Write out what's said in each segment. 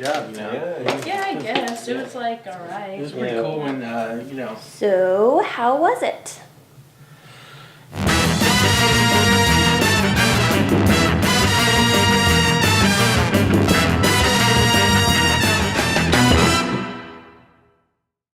job, you know? Yeah, I guess. It was like, alright. It was pretty cool when, you know. So, how was it?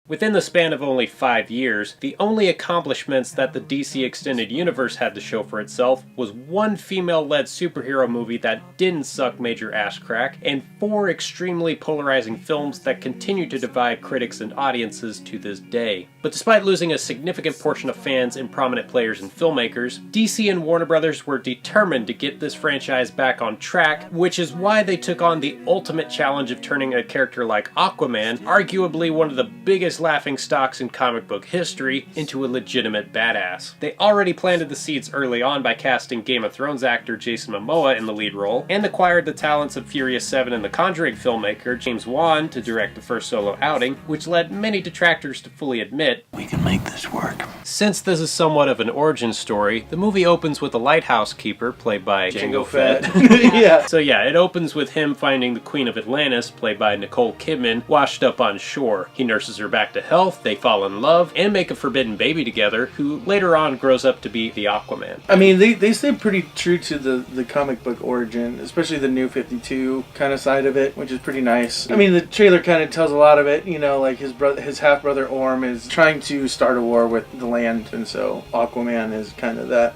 Within the span of only 5 years, the only accomplishments that the DC Extended Universe had to show for itself was one female-led superhero movie that didn't suck major ass crack, and 4 extremely polarizing films that continue to divide critics and audiences to this day. But despite losing a significant portion of fans and prominent players and filmmakers, DC and Warner Brothers were determined to get this franchise back on track, which is why they took on the ultimate challenge of turning a character like Aquaman, arguably one of the biggest laughing stocks in comic book history, into a legitimate badass. They already planted the seeds early on by casting Game of Thrones actor Jason Momoa in the lead role, and acquired the talents of Furious 7 and The Conjuring filmmaker James Wan to direct the first solo outing, which led many detractors to fully admit, we can make this work. Since this is somewhat of an origin story, the movie opens with a lighthouse keeper, played by Jango Fett. Yeah. So yeah, it opens with him finding the Queen of Atlantis, played by Nicole Kidman, washed up on shore. He nurses her back to health, they fall in love, and make a forbidden baby together, who later on grows up to be the Aquaman. I mean, they stay pretty true to the comic book origin, especially the New 52 kind of side of it, which is pretty nice. I mean, the trailer kind of tells a lot of it, you know, like his half-brother Orm is trying to start a war with the land, and so Aquaman is kind of that,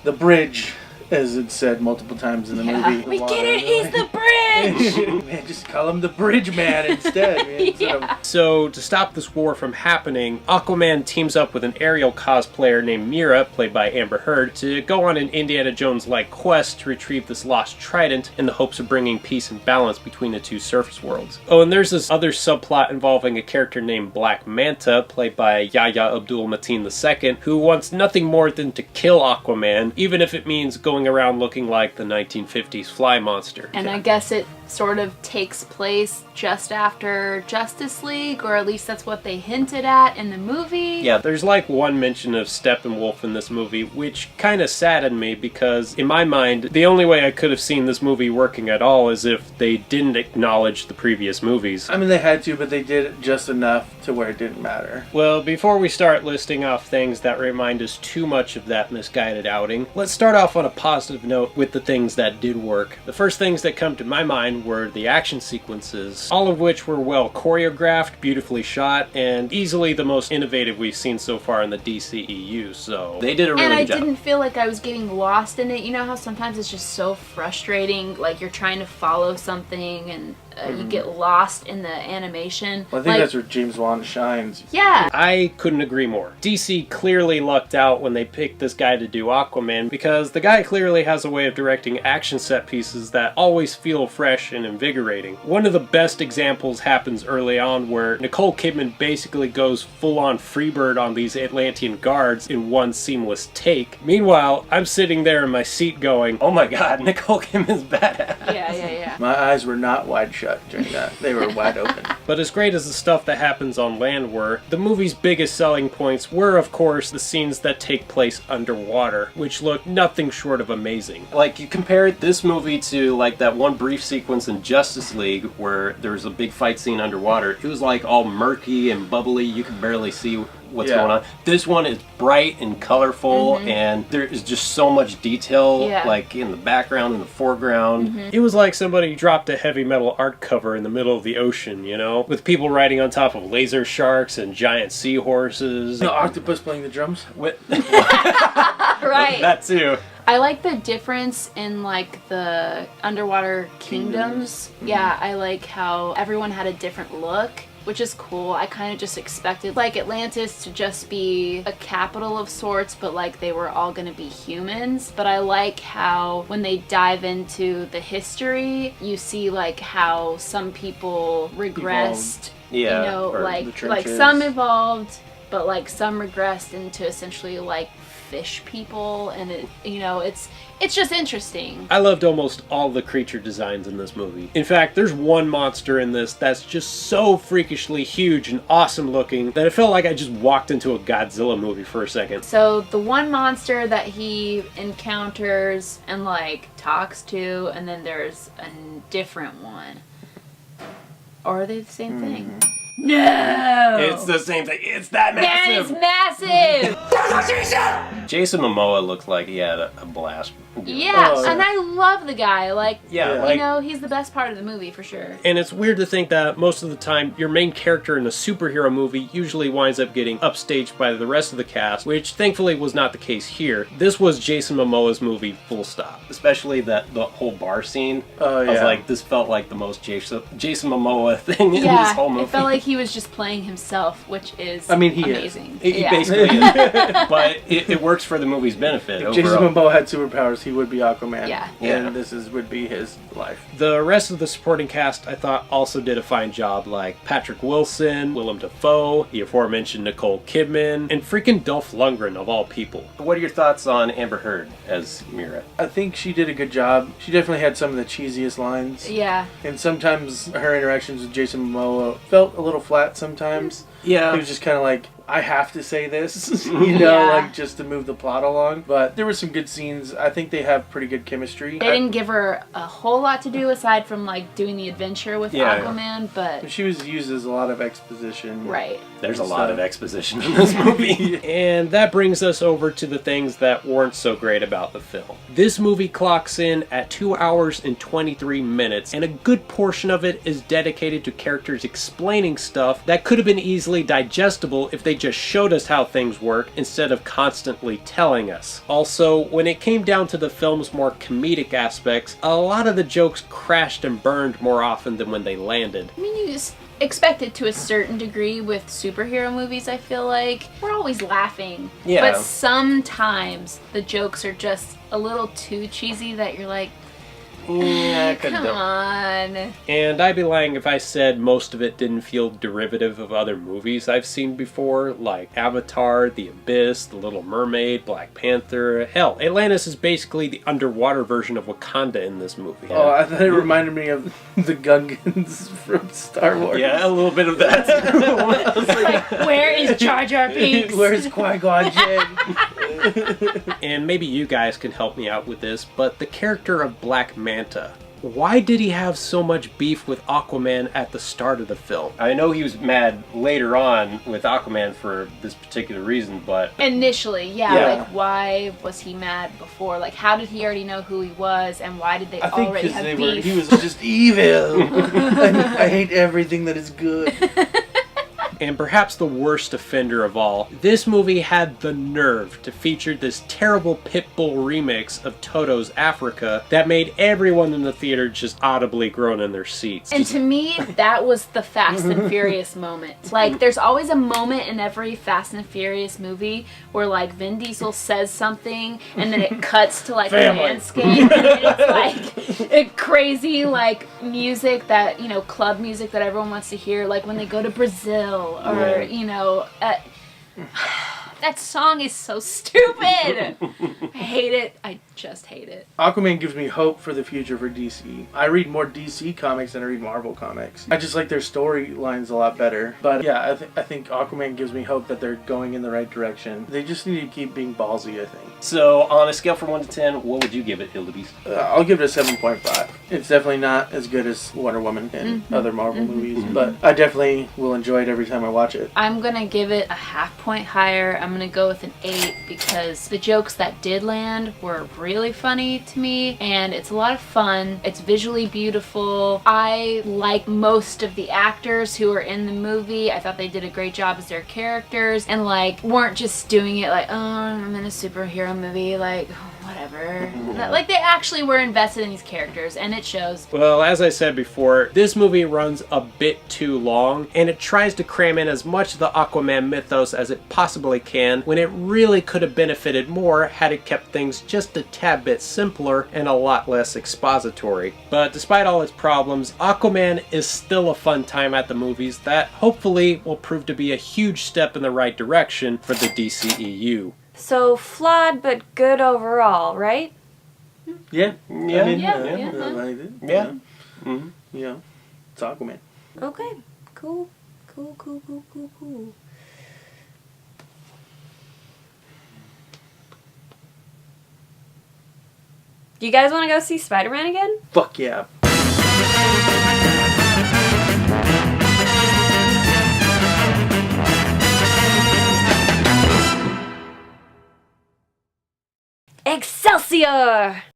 the bridge, as it's said multiple times in the movie. We get it, he's the bridge! Man, just call him the bridge man instead, man. So, to stop this war from happening, Aquaman teams up with an aerial cosplayer named Mira, played by Amber Heard, to go on an Indiana Jones-like quest to retrieve this lost trident in the hopes of bringing peace and balance between the two surface worlds. Oh, and there's this other subplot involving a character named Black Manta, played by Yahya Abdul-Mateen II, who wants nothing more than to kill Aquaman, even if it means going around looking like the 1950s fly monster. And I guess it sort of takes place just after Justice League, or at least that's what they hinted at in the movie. Yeah, there's like one mention of Steppenwolf in this movie, which kind of saddened me because, in my mind, the only way I could have seen this movie working at all is if they didn't acknowledge the previous movies. I mean, they had to, but they did it just enough to where it didn't matter. Well, before we start listing off things that remind us too much of that misguided outing, let's start off on a positive note with the things that did work. The first things that come to my mind were the action sequences, all of which were well choreographed, beautifully shot, and easily the most innovative we've seen so far in the DCEU, so they did a really good job. And I didn't feel like I was getting lost in it. You know how sometimes it's just so frustrating, like you're trying to follow something and you get lost in the animation. Well, I think that's where James Wan shines. Yeah. I couldn't agree more. DC clearly lucked out when they picked this guy to do Aquaman, because the guy clearly has a way of directing action set pieces that always feel fresh and invigorating. One of the best examples happens early on, where Nicole Kidman basically goes full-on Freebird on these Atlantean guards in one seamless take. Meanwhile, I'm sitting there in my seat going, oh my god, Nicole Kidman's badass. Yeah. My eyes were not wide shut during that. They were wide open. But as great as the stuff that happens on land were, the movie's biggest selling points were, of course, the scenes that take place underwater, which look nothing short of amazing. Like, you compare this movie to, like, that one brief sequence in Justice League where there's a big fight scene underwater. It was, like, all murky and bubbly. You could barely see what's going on. This one is bright and colorful, and there is just so much detail, like in the background and the foreground. It was like somebody dropped a heavy metal art cover in the middle of the ocean, you know, with people riding on top of laser sharks and giant seahorses. The octopus playing the drums? Right. That too. I like the difference in like the underwater kingdoms. Yeah, I like how everyone had a different look, which is cool. I kind of just expected like Atlantis to just be a capital of sorts, but like they were all gonna be humans. But I like how when they dive into the history, you see like how some people regressed. You know, like some evolved, but like some regressed into essentially like fish people, and it, you know, it's just interesting. I loved almost all the creature designs in this movie. In fact, there's one monster in this that's just so freakishly huge and awesome looking that it felt like I just walked into a Godzilla movie for a second. So the one monster that he encounters and like talks to, and then there's a different one. Or are they the same thing? No! It's the same thing. It's that massive! That is massive! Jason Momoa looked like he had a blast. Yeah, Oh, yeah. and I love the guy. Like, Yeah, you know, he's the best part of the movie for sure. And it's weird to think that most of the time, your main character in a superhero movie usually winds up getting upstaged by the rest of the cast, which thankfully was not the case here. This was Jason Momoa's movie, full stop. Especially the whole bar scene. Oh, I was yeah. like, this felt like the most Jason Momoa thing in Yeah, this whole movie. it felt like he was just playing himself, which is I mean, he is. amazing. He Yeah. basically is. But it works for the movie's benefit If Jason overall. Momoa had superpowers, he would be Aquaman. Yeah. Yeah. And would be his life. The rest of the supporting cast, I thought, also did a fine job, like Patrick Wilson, Willem Dafoe, the aforementioned Nicole Kidman, and freaking Dolph Lundgren, of all people. What are your thoughts on Amber Heard as Mira? I think she did a good job. She definitely had some of the cheesiest lines. Yeah. And sometimes her interactions with Jason Momoa felt a little flat sometimes. Yeah. It was just kind of like, I have to say this, you know, Yeah. like just to move the plot along. But there were some good scenes. I think they have pretty good chemistry. They didn't give her a whole lot to do aside from like doing the adventure with Aquaman, but She was used as a lot of exposition. right. There's a lot of exposition in this movie. And that brings us over to the things that weren't so great about the film. This movie clocks in at 2 hours and 23 minutes, and a good portion of it is dedicated to characters explaining stuff that could have been easily digestible if they just showed us how things work instead of constantly telling us. Also, when it came down to the film's more comedic aspects, a lot of the jokes crashed and burned more often than when they landed. I mean, you just expect it to a certain degree with superhero movies, I feel like. We're always laughing. Yeah. But sometimes the jokes are just a little too cheesy that you're like, Yeah, come on. And I'd be lying if I said most of it didn't feel derivative of other movies I've seen before, like Avatar, The Abyss, The Little Mermaid, Black Panther. Hell, Atlantis is basically the underwater version of Wakanda in this movie. Oh, I thought it reminded me of the Gungans from Star Wars. Yeah, a little bit of that. Where is Jar Jar Binks? Where's Qui-Gon Jinn? And maybe you guys can help me out with this, but the character of Black Manta, why did he have so much beef with Aquaman at the start of the film? I know he was mad later on with Aquaman for this particular reason, but... Initially, Yeah. like why was he mad before? Like how did he already know who he was and why did they I think already because have he beef? was just evil. I hate everything that is good. And perhaps the worst offender of all, this movie had the nerve to feature this terrible Pitbull remix of Toto's Africa that made everyone in the theater just audibly groan in their seats. And to me, that was the Fast and Furious moment. Like, there's always a moment in every Fast and Furious movie where, like, Vin Diesel says something, and then it cuts to, like, a Family. landscape, and it's, like, a crazy, like, music that, you know, club music that everyone wants to hear, like, when they go to Brazil, or, you know... that song is so stupid! I hate it. I just hate it. Aquaman gives me hope for the future for DC. I read more DC comics than I read Marvel comics. I just like their storylines a lot better. But yeah, I think Aquaman gives me hope that they're going in the right direction. They just need to keep being ballsy, I think. So, on a scale from 1 to 10, what would you give it, Hildebeast? I'll give it a 7.5. It's definitely not as good as Wonder Woman and other Marvel movies, but I definitely will enjoy it every time I watch it. I'm gonna give it a half point higher. I'm gonna go with an 8 because the jokes that did land were really funny to me and it's a lot of fun. It's visually beautiful. I like most of the actors who are in the movie. I thought they did a great job as their characters and like weren't just doing it like, oh, I'm in a superhero movie, like whatever. Like they actually were invested in these characters and it shows. Well, as I said before, this movie runs a bit too long, and it tries to cram in as much of the Aquaman mythos as it possibly can, when it really could have benefited more had it kept things just a tad bit simpler and a lot less expository. But despite all its problems, Aquaman is still a fun time at the movies that hopefully will prove to be a huge step in the right direction for the DCEU. So flawed but good overall, right? Yeah. Yeah. I mean, Yeah, I yeah. liked it. Yeah. You know, it's Aquaman. Okay. Cool. Cool. Do you guys want to go see Spider-Man again? Fuck yeah. Excelsior!